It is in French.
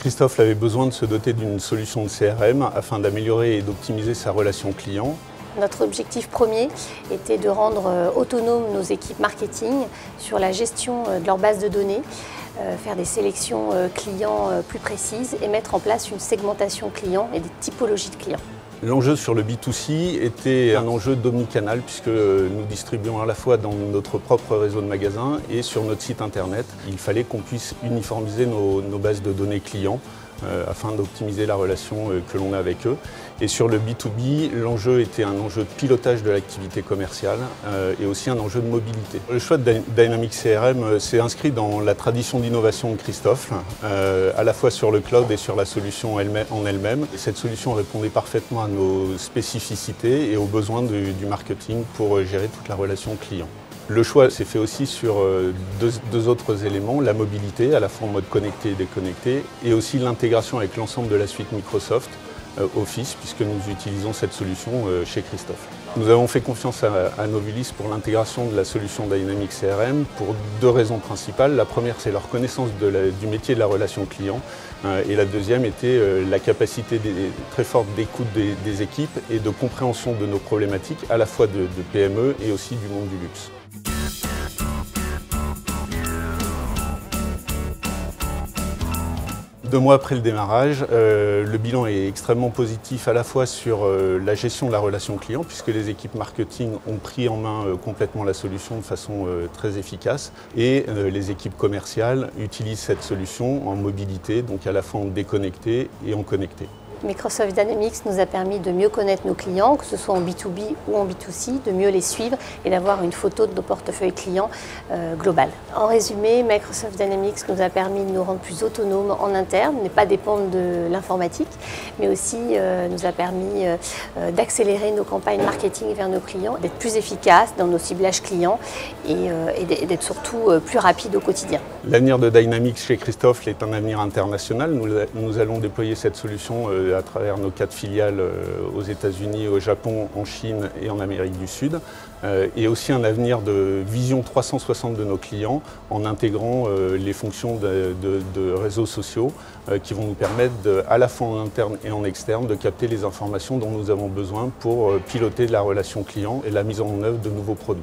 Christophe avait besoin de se doter d'une solution de CRM afin d'améliorer et d'optimiser sa relation client. Notre objectif premier était de rendre autonomes nos équipes marketing sur la gestion de leur base de données, faire des sélections clients plus précises et mettre en place une segmentation client et des typologies de clients. L'enjeu sur le B2C était un enjeu d'omnicanal puisque nous distribuons à la fois dans notre propre réseau de magasins et sur notre site internet. Il fallait qu'on puisse uniformiser nos bases de données clients afin d'optimiser la relation que l'on a avec eux. Et sur le B2B, l'enjeu était un enjeu de pilotage de l'activité commerciale et aussi un enjeu de mobilité. Le choix de Dynamics CRM s'est inscrit dans la tradition d'innovation de Christophe, à la fois sur le cloud et sur la solution en elle-même. Cette solution répondait parfaitement à nos spécificités et aux besoins du marketing pour gérer toute la relation client. Le choix s'est fait aussi sur deux autres éléments, la mobilité, à la fois en mode connecté et déconnecté, et aussi l'intégration avec l'ensemble de la suite Microsoft Office, puisque nous utilisons cette solution chez Christophe. Nous avons fait confiance à Novulis pour l'intégration de la solution Dynamics CRM pour deux raisons principales. La première, c'est leur connaissance du métier de la relation client, et la deuxième était la capacité très forte d'écoute des équipes et de compréhension de nos problématiques, à la fois de PME et aussi du monde du luxe. 2 mois après le démarrage, le bilan est extrêmement positif à la fois sur la gestion de la relation client puisque les équipes marketing ont pris en main complètement la solution de façon très efficace et les équipes commerciales utilisent cette solution en mobilité, donc à la fois en déconnecté et en connecté. Microsoft Dynamics nous a permis de mieux connaître nos clients, que ce soit en B2B ou en B2C, de mieux les suivre et d'avoir une photo de nos portefeuilles clients global. En résumé, Microsoft Dynamics nous a permis de nous rendre plus autonomes en interne, ne pas dépendre de l'informatique, mais aussi nous a permis d'accélérer nos campagnes marketing vers nos clients, d'être plus efficaces dans nos ciblages clients et d'être surtout plus rapides au quotidien. L'avenir de Dynamics chez Christophe est un avenir international. Nous allons déployer cette solution à travers nos 4 filiales aux États-Unis, au Japon, en Chine et en Amérique du Sud. Et aussi un avenir de vision 360 de nos clients en intégrant les fonctions de réseaux sociaux qui vont nous permettre à la fois en interne et en externe de capter les informations dont nous avons besoin pour piloter la relation client et la mise en œuvre de nouveaux produits.